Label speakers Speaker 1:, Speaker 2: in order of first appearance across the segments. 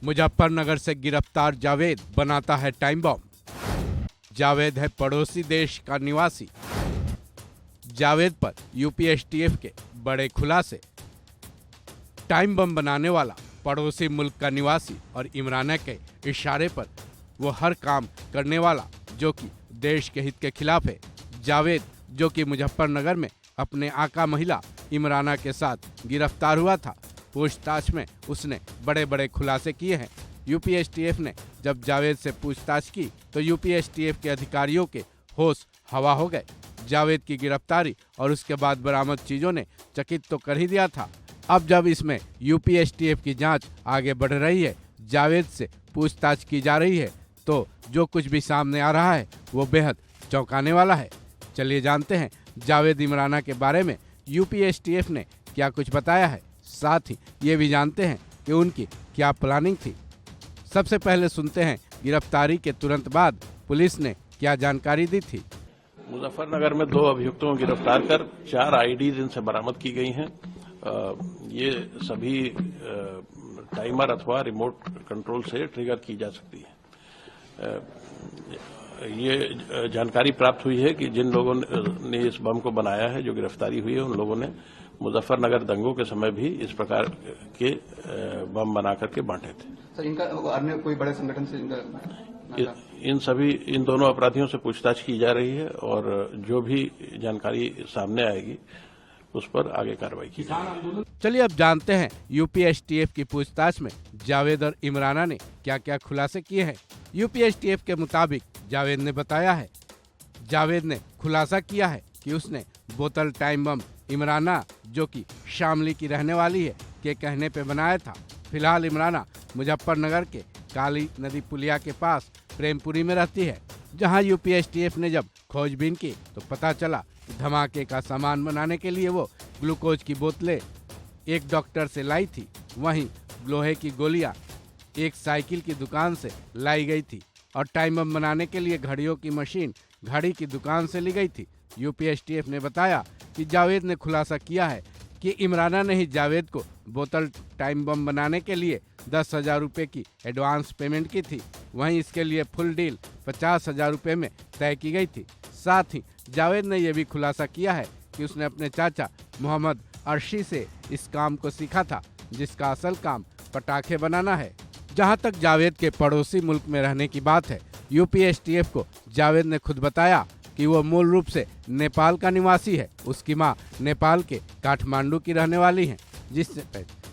Speaker 1: मुजफ्फरनगर से गिरफ्तार जावेद बनाता है टाइम बम। जावेद है पड़ोसी देश का निवासी। जावेद पर यूपी एसटीएफ के बड़े खुलासे। टाइम बम बनाने वाला पड़ोसी मुल्क का निवासी और इमरान के इशारे पर वो हर काम करने वाला जो कि देश के हित के खिलाफ है। जावेद जो कि मुजफ्फरनगर में अपने आका महिला इमराना के साथ गिरफ्तार हुआ था, पूछताछ में उसने बड़े बड़े खुलासे किए हैं। यूपी एसटीएफ ने जब जावेद से पूछताछ की तो यूपी एसटीएफ के अधिकारियों के होश हवा हो गए। जावेद की गिरफ्तारी और उसके बाद बरामद चीजों ने चकित तो कर ही दिया था। अब जब इसमें यूपी एसटीएफ की जांच आगे बढ़ रही है, जावेद से पूछताछ की जा रही है, तो जो कुछ भी सामने आ रहा है वो बेहद चौंकाने वाला है। चलिए जानते हैं जावेद इमराना के बारे में यूपी एसटीएफ ने क्या कुछ बताया है, साथ ही ये भी जानते हैं कि उनकी क्या प्लानिंग थी। सबसे पहले सुनते हैं गिरफ्तारी के तुरंत बाद पुलिस ने क्या जानकारी दी थी।
Speaker 2: मुजफ्फरनगर में 2 अभियुक्तों को गिरफ्तार कर 4 आईडीज इनसे बरामद की गई हैं। ये सभी टाइमर अथवा रिमोट कंट्रोल से ट्रिगर की जा सकती है। ये जानकारी प्राप्त हुई है कि जिन लोगों ने इस बम को बनाया है, जो गिरफ्तारी हुई है, उन लोगों ने मुजफ्फरनगर दंगों के समय भी इस प्रकार के बम बना करके बांटे थे।
Speaker 3: सर, इनका अन्य कोई बड़े संगठन से इनका
Speaker 2: इन दोनों अपराधियों से पूछताछ की जा रही है और जो भी जानकारी सामने आएगी उस पर आगे कार्रवाई की जाएगी।
Speaker 1: चलिए अब जानते हैं यूपी एसटीएफ की पूछताछ में जावेद और इमराना ने क्या क्या खुलासे किए हैं। यूपी एसटीएफ के मुताबिक जावेद ने बताया है, जावेद ने खुलासा किया है कि उसने बोतल टाइम बम इमराना जो कि शामली की रहने वाली है के कहने पे बनाया था। फिलहाल इमराना मुजफ्फरनगर के काली नदी पुलिया के पास प्रेमपुरी में रहती है, जहां यूपी एसटीएफ ने जब खोजबीन की तो पता चला कि धमाके का सामान बनाने के लिए वो ग्लूकोज की बोतलें एक डॉक्टर से लाई थी। वहीं लोहे की गोलियां एक साइकिल की दुकान से लाई गई थी और टाइम बम बनाने के लिए घड़ियों की मशीन घड़ी की दुकान से ली गई थी। यूपी एसटीएफ ने बताया कि जावेद ने खुलासा किया है कि इमराना ने ही जावेद को बोतल टाइम बम बनाने के लिए 10,000 रुपये की एडवांस पेमेंट की थी। वहीं इसके लिए फुल डील 50,000 रुपये में तय की गई थी। साथ ही जावेद ने यह भी खुलासा किया है कि उसने अपने चाचा मोहम्मद अर्शी से इस काम को सीखा था, जिसका असल काम पटाखे बनाना है। जहां तक जावेद के पड़ोसी मुल्क में रहने की बात है, यूपी एसटीएफ को जावेद ने खुद बताया कि वो मूल रूप से नेपाल का निवासी है। उसकी मां नेपाल के काठमांडू की रहने वाली हैं,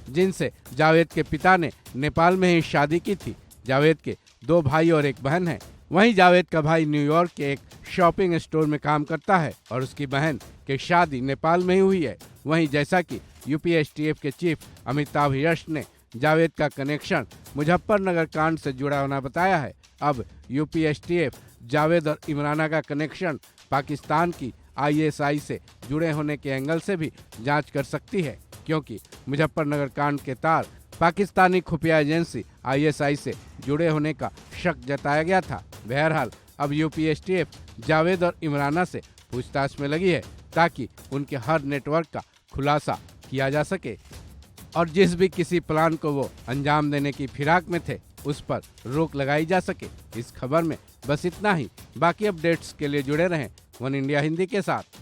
Speaker 1: जिनसे जावेद के पिता ने नेपाल में ही शादी की थी। जावेद के 2 भाई और 1 बहन है। वहीं जावेद का भाई न्यूयॉर्क के एक शॉपिंग स्टोर में काम करता है और उसकी बहन की शादी नेपाल में ही हुई है। वहीं जैसा कि यूपी एसटीएफ के चीफ अमिताभ यश ने जावेद का कनेक्शन मुजफ्फरनगर कांड से जुड़ा होना बताया है, अब यूपी एसटीएफ जावेद और इमराना का कनेक्शन पाकिस्तान की आईएसआई से जुड़े होने के एंगल से भी जांच कर सकती है, क्योंकि मुजफ्फरनगर कांड के तार पाकिस्तानी खुफिया एजेंसी आईएसआई से जुड़े होने का शक जताया गया था। बहरहाल अब यूपी एसटीएफ जावेद और इमराना से पूछताछ में लगी है ताकि उनके हर नेटवर्क का खुलासा किया जा सके और जिस भी किसी प्लान को वो अंजाम देने की फिराक में थे उस पर रोक लगाई जा सके। इस खबर में बस इतना ही। बाकी अपडेट्स के लिए जुड़े रहें वन इंडिया हिंदी के साथ।